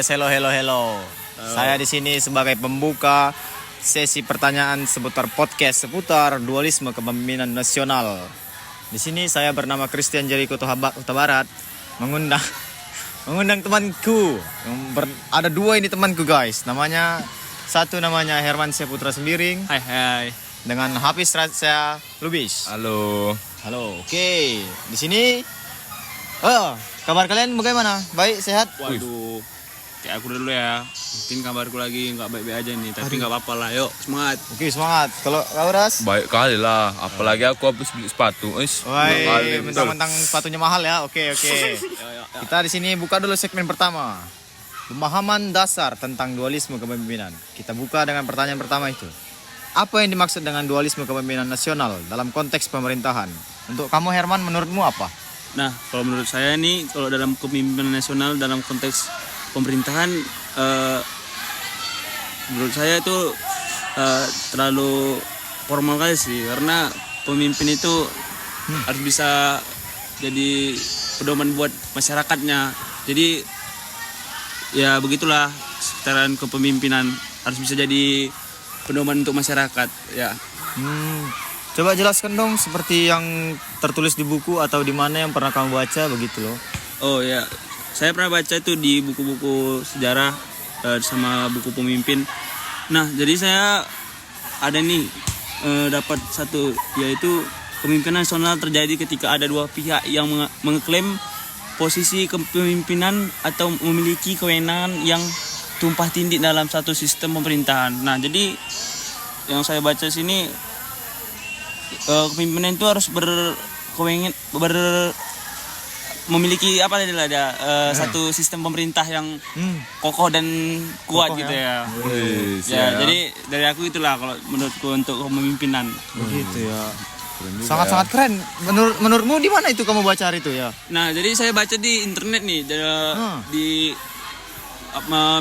Podcast. Hello. Saya di sini sebagai pembuka sesi pertanyaan seputar podcast seputar dualisme kepemimpinan nasional. Di sini saya bernama Christian Jericho Huta Barat mengundang temanku. Ada dua ini temanku guys. Satu namanya Herman Putra Sembiring. Hai. Dengan Hafiz Rasya Lubis. Halo. Oke. Di sini kabar kalian bagaimana? Baik, sehat? Waduh, kayak aku dulu ya. Mungkin kabarku lagi nggak baik-baik aja nih, tapi nggak apa-apa lah. Yuk, semangat. Oke, semangat. Kalau kau Ras? Baik kali lah. Apalagi aku habis beli sepatu. Mentang-mentang sepatunya mahal ya. Oke. Kita di sini buka dulu segmen pertama. Pemahaman dasar tentang dualisme kepemimpinan. Kita buka dengan pertanyaan pertama itu. Apa yang dimaksud dengan dualisme kepemimpinan nasional dalam konteks pemerintahan? Untuk kamu Herman, menurutmu apa? Nah, kalau menurut saya nih, kalau dalam kepemimpinan nasional dalam konteks pemerintahan, menurut saya itu terlalu formal kali sih, karena pemimpin itu harus bisa jadi pedoman buat masyarakatnya. Jadi ya begitulah, sekitaran kepemimpinan harus bisa jadi pedoman untuk masyarakat ya. Coba jelaskan dong seperti yang tertulis di buku atau di mana yang pernah kamu baca begitu loh. Oh ya, saya pernah baca itu di buku-buku sejarah sama buku pemimpin. Nah, jadi saya ada nih dapat satu, yaitu kepemimpinan nasional terjadi ketika ada dua pihak yang mengklaim posisi kepemimpinan atau memiliki kewenangan yang tumpah tindih dalam satu sistem pemerintahan. Nah, jadi yang saya baca sini, kepemimpinan itu harus memiliki satu sistem pemerintah yang kokoh dan kuat gitu ya. Jadi dari aku itulah kalau menurutku untuk kepemimpinan. Begitu ya. Sangat-sangat keren. Menurutmu di mana itu kamu baca itu ya? Nah, jadi saya baca di internet nih, di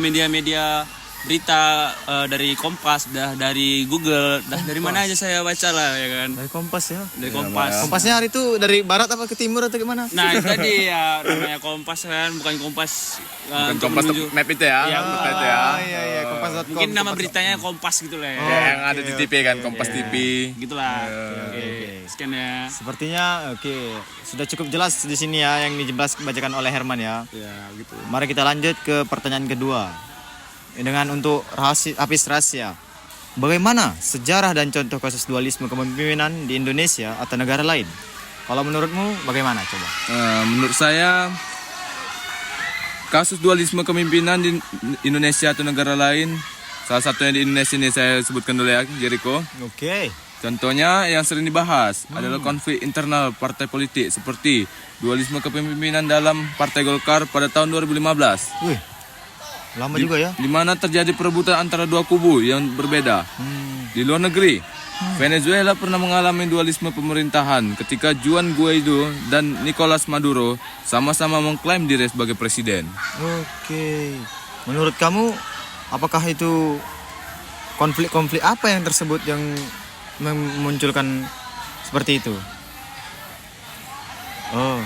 media-media berita, dari Kompas, dari Google, dari mana aja saya baca lah ya kan. Dari Kompas ya. Dari Kompas. Kompasnya hari itu dari barat apa ke timur atau gimana? Nah, itu tadi ya namanya Kompas kan, bukan Kompas. Bukan Kompas map itu ya. Iya, Iya, Kompas.com. mungkin nama beritanya Kompas gitu lah ya. Yang ada di TV kan, Kompas TV. Gitulah. Oke. Sekian ya. Sepertinya sudah cukup jelas di sini ya yang dibacakan oleh Herman ya. Ya, gitu. Mari kita lanjut ke pertanyaan kedua. Dengan untuk Hafiz Rasya. Bagaimana sejarah dan contoh kasus dualisme kepemimpinan di Indonesia atau negara lain? Kalau menurutmu bagaimana coba? Menurut saya kasus dualisme kepemimpinan di Indonesia atau negara lain, salah satunya di Indonesia ini saya sebutkan dulu ya, Jericho. Oke. Contohnya yang sering dibahas adalah konflik internal partai politik seperti dualisme kepemimpinan dalam Partai Golkar pada tahun 2015. Wih, lama juga ya. Di mana terjadi perebutan antara dua kubu yang berbeda. Di luar negeri, Venezuela pernah mengalami dualisme pemerintahan ketika Juan Guaido dan Nicolas Maduro sama-sama mengklaim diri sebagai presiden. Oke. Menurut kamu, apakah itu konflik-konflik apa yang tersebut yang memunculkan seperti itu? Oh,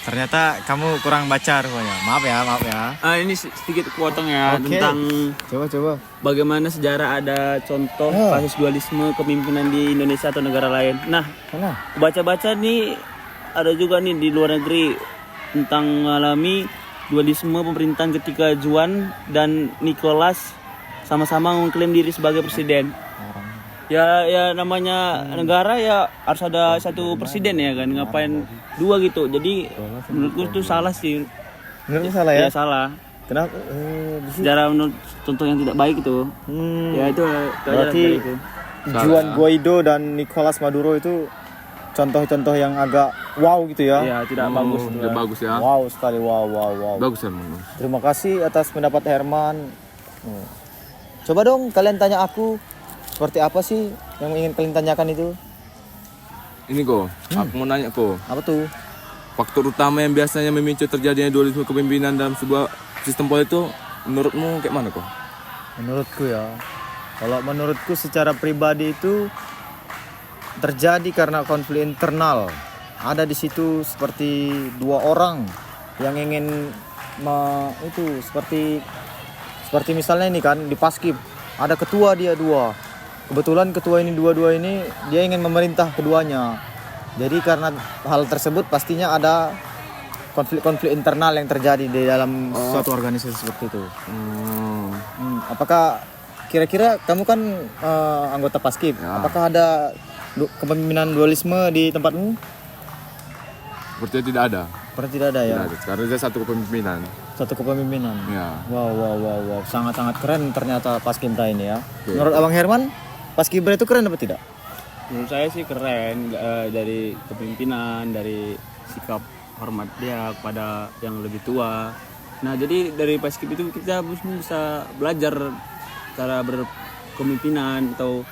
ternyata kamu kurang baca rupanya. Maaf ya. Ini sedikit potong ya tentang Coba. bagaimana sejarah ada contoh kasus dualisme kepemimpinan di Indonesia atau negara lain. Nah, baca-baca nih ada juga nih di luar negeri tentang mengalami dualisme pemerintahan ketika Juan dan Nicolas sama-sama mengklaim diri sebagai presiden. Ya namanya negara ya harus ada satu presiden ya kan, ngapain dua gitu. Jadi menurutku itu salah sih. Menurutmu salah ya? Ya salah. Kenapa? Sejarah menurut contoh yang tidak baik itu. Ya itu Berarti Juan Guaido dan Nicolas Maduro itu contoh-contoh yang agak wow gitu ya? Ya tidak bagus. Tidak bagus ya. Wow sekali, wow. Bagus ya. Terima kasih atas pendapat Herman. Coba dong kalian tanya aku, seperti apa sih yang ingin kalian tanyakan itu? Ini kok, aku mau nanya kok. Apa tuh? Faktor utama yang biasanya memicu terjadinya dualisme kepemimpinan dalam sebuah sistem politik itu menurutmu kayak mana kok? Menurutku ya, kalau menurutku secara pribadi itu terjadi karena konflik internal. Ada di situ seperti dua orang yang ingin seperti Seperti misalnya ini kan di Paskib ada ketua dia dua. Kebetulan ketua ini dua-dua ini dia ingin memerintah keduanya. Jadi karena hal tersebut pastinya ada konflik-konflik internal yang terjadi di dalam suatu organisasi seperti itu. Apakah kira-kira kamu kan anggota Paskib, apakah ada kepemimpinan dualisme di tempatmu? Sepertinya tidak ada. Seperti tidak ada ya. Tidak ada. Karena dia satu kepemimpinan. Satu kepemimpinan. Ya. Wow. Sangat-sangat keren ternyata Paskibra ini ya. Menurut Abang Herman, Paskibra itu keren apa tidak? Menurut saya sih keren, dari kepemimpinan, dari sikap hormat dia kepada yang lebih tua. Nah jadi dari Paskib itu kita bisa belajar cara berkepemimpinan atau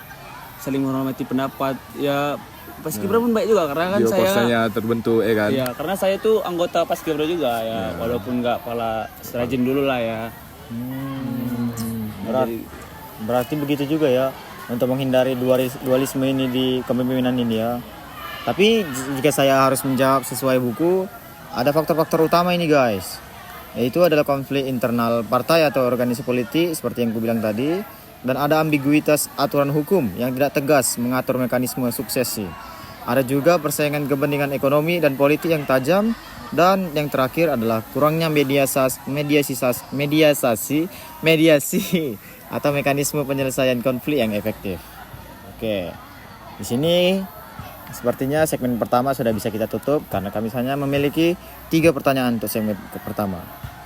saling menghormati pendapat. Ya Paskibra pun baik juga karena kan Biopolsanya terbentuk kan. Iya, karena saya tuh anggota Paskibra juga ya, walaupun nggak kepala serajin dulu lah ya. Berarti begitu juga ya untuk menghindari dualisme ini di kepemimpinan ini ya. Tapi jika saya harus menjawab sesuai buku, ada faktor-faktor utama ini guys. Yaitu adalah konflik internal partai atau organisasi politik seperti yang aku bilang tadi, dan ada ambiguitas aturan hukum yang tidak tegas mengatur mekanisme suksesi. Ada juga persaingan kepentingan ekonomi dan politik yang tajam, dan yang terakhir adalah kurangnya mediasi atau mekanisme penyelesaian konflik yang efektif. Oke. Di sini sepertinya segmen pertama sudah bisa kita tutup karena kami hanya memiliki 3 pertanyaan untuk segmen pertama.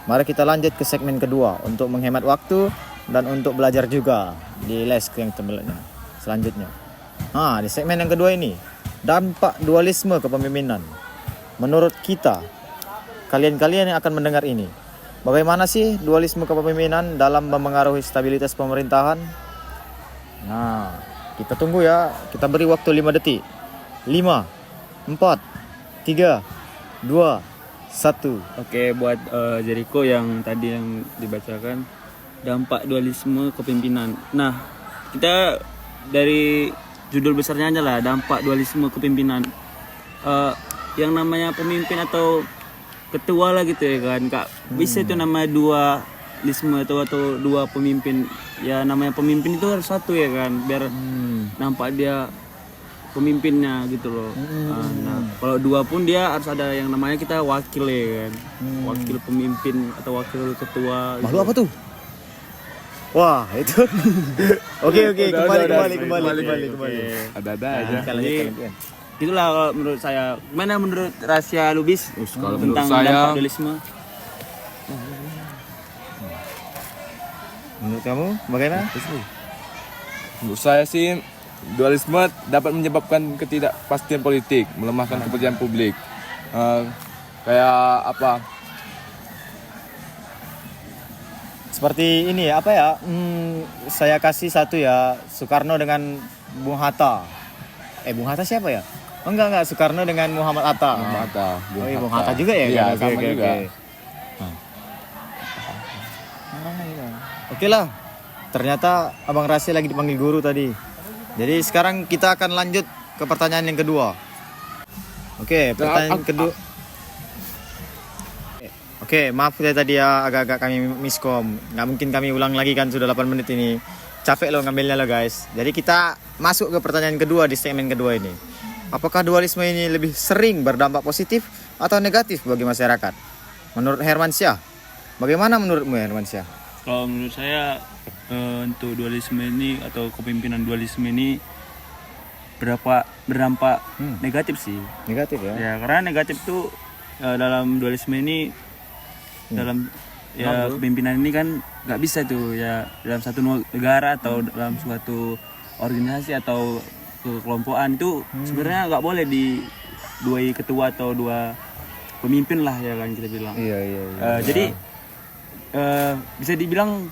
Mari kita lanjut ke segmen kedua untuk menghemat waktu dan untuk belajar juga di les yang selanjutnya. Di segmen yang kedua ini, dampak dualisme kepemimpinan. Menurut kita, kalian yang akan mendengar ini, bagaimana sih dualisme kepemimpinan dalam memengaruhi stabilitas pemerintahan? Nah, kita tunggu ya. Kita beri waktu 5 detik. 5, 4, 3, 2, 1. Oke, buat Jericho yang tadi yang dibacakan, dampak dualisme kepemimpinan. Nah, kita dari judul besarnya aja lah, dampak dualisme kepemimpinan. Yang namanya pemimpin atau ketua lah gitu ya kan, Kak. Bisa itu namanya dualisme atau dua pemimpin. Ya namanya pemimpin itu harus satu ya kan, biar nampak dia pemimpinnya gitu loh. Nah, kalau dua pun dia harus ada yang namanya kita wakil ya kan. Wakil pemimpin atau wakil ketua. Makhluk apa tuh? Wah, itu. Oke, kembali. Ada aja. Itulah kalau menurut saya. Gimana menurut rahasia Lubis Kalau menurut tentang saya, dampak dualisme? Menurut kamu bagaimana? Menurut saya sih dualisme dapat menyebabkan ketidakpastian politik, melemahkan kepercayaan publik. Kayak apa? Seperti ini ya, apa ya? Saya kasih satu ya, Soekarno dengan Bung Hatta. Bung Hatta siapa ya? Oh enggak, Soekarno dengan Muhammad Hatta. Bung Hatta juga ya? Iya, sama juga. Oke lah, ternyata Abang Rasi lagi dipanggil guru tadi. Jadi sekarang kita akan lanjut ke pertanyaan yang kedua. Oke, pertanyaan kedua. Oke, maaf ya tadi ya agak-agak kami miskom. Nggak mungkin kami ulang lagi kan, sudah 8 menit ini. Capek loh ngambilnya loh guys. Jadi kita masuk ke pertanyaan kedua di segmen kedua ini. Apakah dualisme ini lebih sering berdampak positif atau negatif bagi masyarakat? Menurut Hermansyah, bagaimana menurutmu Hermansyah? Kalau menurut saya untuk dualisme ini atau kepemimpinan dualisme ini berdampak negatif sih. Negatif ya? Ya karena negatif tuh dalam dualisme ini dalam kepemimpinan ini kan nggak bisa tuh ya dalam satu negara atau dalam suatu organisasi atau kekelompokan itu sebenarnya nggak boleh di dua ketua atau dua pemimpin lah ya kan kita bilang. Iya. Jadi bisa dibilang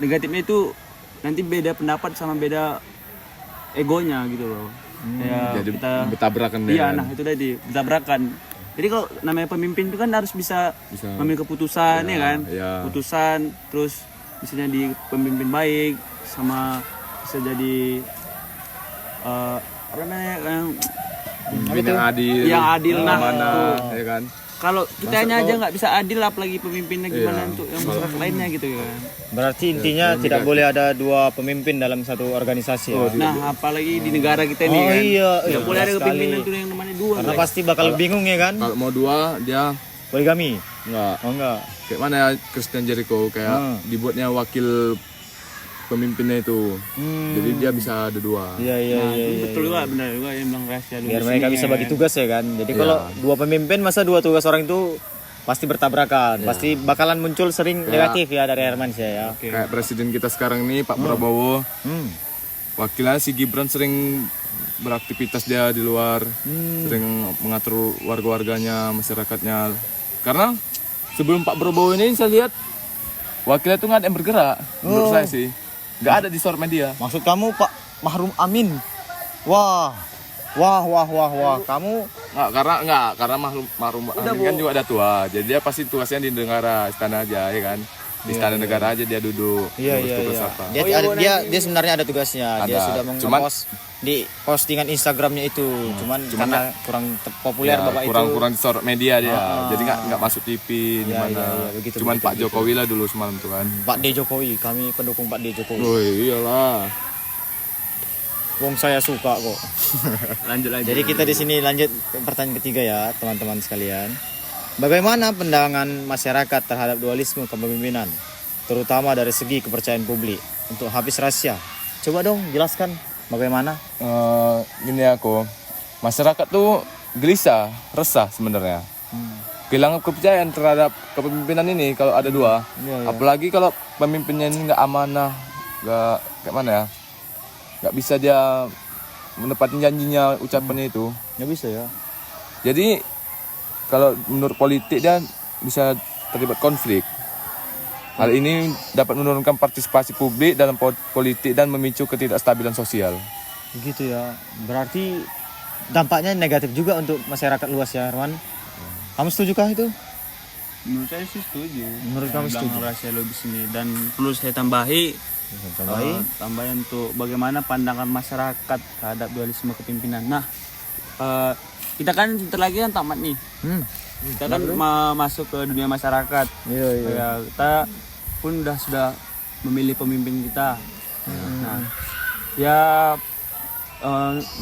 negatifnya itu nanti beda pendapat sama beda egonya gitu loh. Ya, Jadi kita bertabrakan iya, dengan. nah itu tadi bertabrakan. Jadi kalau namanya pemimpin itu kan harus bisa mengambil keputusan ya kan, keputusan terus misalnya di pemimpin baik sama bisa jadi apa namanya yang adil, nah mana, ya kan? kalau kitanya aja nggak bisa adil, apalagi pemimpinnya gimana untuk yang masyarakat lainnya gitu kan. Berarti intinya tidak boleh ada dua pemimpin dalam satu organisasi ya. Nah, apalagi di negara kita ini kan. Iya, Nggak boleh ada sekali. pemimpin itu yang namanya dua. Karena pasti bakal bingung ya kan. Kalau mau dua dia Poligami. enggak. Oh enggak. Kayak mana ya Christian Jericho kayak dibuatnya wakil pemimpinnya itu. Jadi dia bisa ada dua. Iya iya Nah, iya. itu betul juga, benar juga yang bilang rahasia dulu. Biar di mereka sini, bisa ya bagi kan. tugas ya kan. Jadi kalau dua pemimpin masa dua tugas orang itu pasti bertabrakan. Pasti bakalan muncul sering negatif ya dari Hermansyah ya. Kayak presiden kita sekarang nih Pak Prabowo. Wakilnya si Gibran sering beraktivitas dia di luar, sering mengatur warga-warganya, masyarakatnya. Karena sebelum Pak Prabowo ini saya lihat wakilnya tuh nggak ada yang bergerak, menurut saya sih. Nggak ada di sosial media. Maksud kamu Pak Mahrum Amin? Wah. Kamu Karena Mahrum Amin kan juga ada tua. Jadi dia pasti tugasnya di negara istana aja ya kan. Di istana negara aja dia duduk. Iya. Tugas apa. Dia sebenarnya ada tugasnya. Dia Ada. sudah nge-post di postingan Instagramnya itu. Cuman karena kurang populer Bapak itu. kurang di sosial media dia. Jadi nggak masuk TV di mana. begitu, Cuman begitu, Pak Jokowi lah dulu semalam tuh kan. Pak D Jokowi, kami pendukung Pak D Jokowi. Oh iyalah. Wong saya suka kok. Lanjut. Jadi kita di sini lanjut ke pertanyaan ketiga ya, teman-teman sekalian. Bagaimana pandangan masyarakat terhadap dualisme kepemimpinan, terutama dari segi kepercayaan publik? Untuk Hafiz Rasya, coba dong jelaskan bagaimana? Gini aku, masyarakat tuh gelisah, resah sebenarnya. Kehilangan kepercayaan terhadap kepemimpinan ini kalau ada dua. Apalagi kalau pemimpinnya ini nggak amanah, nggak kayak mana ya, nggak bisa dia menepati janjinya, ucapannya itu. Nggak bisa ya. Jadi kalau menurut politik dia bisa terlibat konflik. Hal ini dapat menurunkan partisipasi publik dalam politik dan memicu ketidakstabilan sosial. Begitu ya. Berarti dampaknya negatif juga untuk masyarakat luas ya, Herman. Kamu setujukah itu? Menurut saya sih setuju. Menurut kamu setuju? Rahasia logis ini, dan perlu saya tambahi tambahin untuk bagaimana pandangan masyarakat terhadap dualisme kepemimpinan. Nah, kita kan sebentar lagi kan tamat nih. Kita kan masuk ke dunia masyarakat. Iya. Ya, kita pun sudah memilih pemimpin kita. Nah, ya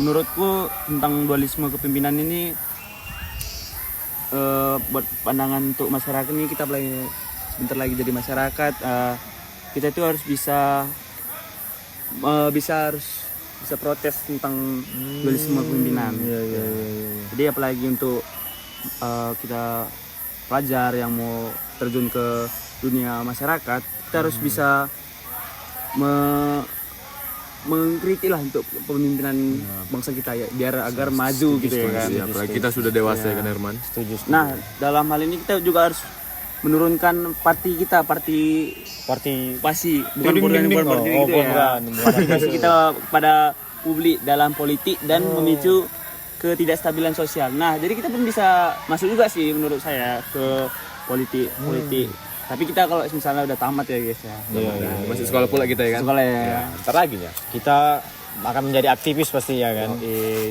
menurutku tentang dualisme kepemimpinan ini, buat pandangan untuk masyarakat ini, kita sebentar lagi jadi masyarakat, kita itu harus bisa protes tentang dualisme kepemimpinan. Iya. Jadi apalagi untuk kita pelajar yang mau terjun ke dunia masyarakat, kita harus bisa mengkritik lah untuk kepemimpinan bangsa kita ya, biar agar maju gitu ya kan. Apalagi kita sudah dewasa ya kan Herman. Setuju. Nah, dalam hal ini kita juga harus menurunkan parti pasi bukan parti gitu ya. Pasi kita pada publik dalam politik dan memicu ketidakstabilan sosial. Nah, jadi kita pun bisa masuk juga sih menurut saya ke politik. Tapi kita kalau misalnya udah tamat ya guys ya. Masih sekolah pula kita ya kan. Sekolah ya. Ntar lagi ya. Kita akan menjadi aktivis pasti ya kan.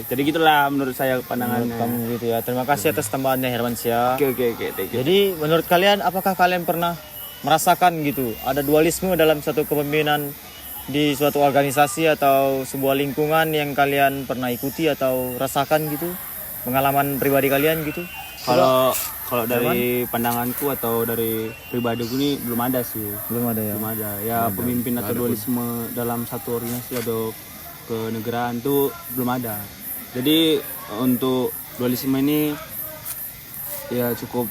Jadi gitulah menurut saya pandangannya. Kamu gitu ya. Terima kasih atas tambahannya Hermansyah. Oke, thank you. Jadi menurut kalian, apakah kalian pernah merasakan gitu ada dualisme dalam satu kepemimpinan di suatu organisasi atau sebuah lingkungan yang kalian pernah ikuti atau rasakan gitu? Pengalaman pribadi kalian gitu? Kalau dari pandanganku atau dari pribadiku ini belum ada sih. Belum ada ya. Belum ada. Ya pemimpin atau dualisme dalam satu organisasi atau kenegaraan tuh belum ada. Jadi untuk dualisme ini ya cukup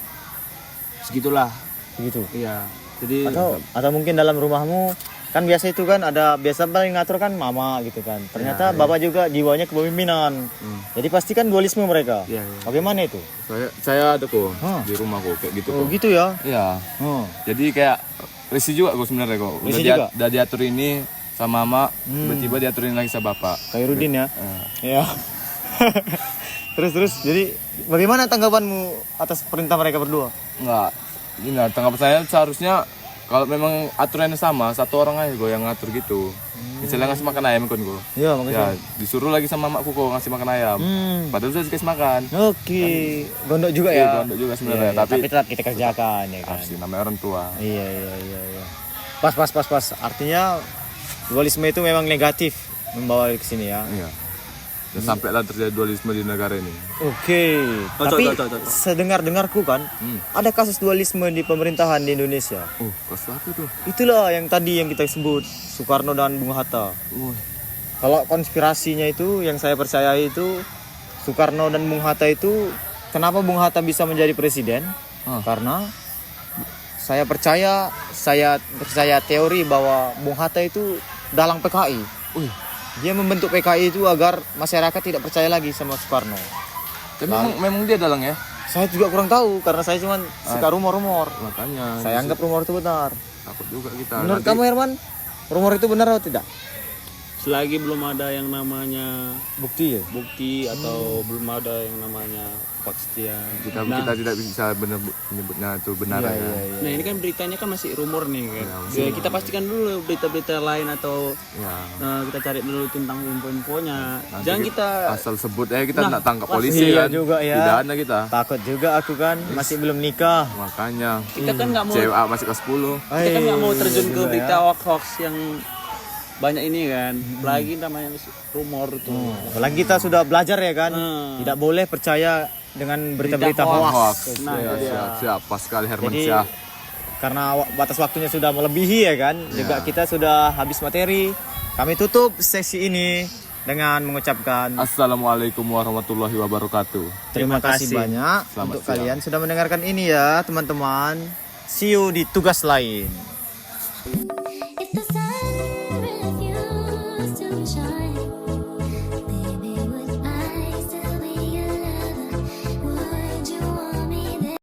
segitulah. Begitu. Iya. Jadi Atau mungkin dalam rumahmu kan biasa itu kan ada biasa paling ngatur kan mama gitu kan. Ternyata bapak juga jiwanya kepemimpinan. Jadi pasti kan dualisme mereka. Iya. Bagaimana itu? Saya ada kok di rumah kok kayak gitu Oh kok. gitu ya. Iya. Jadi kayak risih juga kok sebenarnya kok. Risih juga? Udah diatur ini sama mama, tiba-tiba diaturin lagi sama bapak. Kayak Rudin ya. Ya. terus jadi bagaimana tanggapanmu atas perintah mereka berdua? Enggak. Ini tanggapan saya seharusnya Kalau memang aturannya sama, satu orang aja gue yang ngatur gitu. Misalnya ngasih makan ayam kan gue. Iya, makanya. Ya, disuruh lagi sama makku kok ngasih makan ayam. Padahal sudah dikasih makan. Oke. Gondok juga Iya, ya. gondok juga sebenarnya, Iya, tapi tetap kita kerjakan ya kan. Pasti namanya orang tua. Iya. Pas. Artinya dualisme itu memang negatif membawa ke sini ya. Iya. Dan sampailah terjadi dualisme di negara ini. Oke. Tapi sedengar-dengarku kan ada kasus dualisme di pemerintahan di Indonesia. Oh, kasus apa tuh? Itulah yang tadi yang kita sebut Soekarno dan Bung Hatta. Kalau konspirasinya itu yang saya percaya itu Soekarno dan Bung Hatta itu kenapa Bung Hatta bisa menjadi presiden? Karena saya percaya teori bahwa Bung Hatta itu dalang PKI. Dia membentuk PKI itu agar masyarakat tidak percaya lagi sama Soekarno. Tapi memang dia dalang ya? Saya juga kurang tahu karena saya cuma suka rumor-rumor. Makanya. Saya anggap rumor itu benar. Takut juga kita. Menurut kamu Herman, rumor itu benar atau tidak? Selagi belum ada yang namanya Bukti ya? bukti atau belum ada yang namanya kepastian. Kita tidak bisa benar menyebutnya itu benar ya. Nah ini kan beritanya kan masih rumor nih kan. Ya, kita pastikan dulu berita-berita lain atau kita cari dulu tentang info-infonya. Jangan kita asal sebut kita nak tangkap polisi iya kan. juga ya. Tidak ada kita. Takut juga aku kan masih belum nikah. Makanya. kita kan nggak mau CWA masih kelas 10. kita kan nggak mau terjun ke juga berita hoax yang banyak ini kan. Apalagi namanya rumor tuh. Apalagi kita sudah belajar ya kan. Tidak boleh percaya dengan berita-berita hoax. Nah, Siap. Pas sekali Herman Jadi Syah. karena batas waktunya sudah melebihi ya kan. Juga kita sudah habis materi. Kami tutup sesi ini dengan mengucapkan Assalamualaikum warahmatullahi wabarakatuh. terima kasih banyak Selamat untuk siang. kalian sudah mendengarkan ini ya teman-teman. See you di tugas lain. If the sun refused to shine.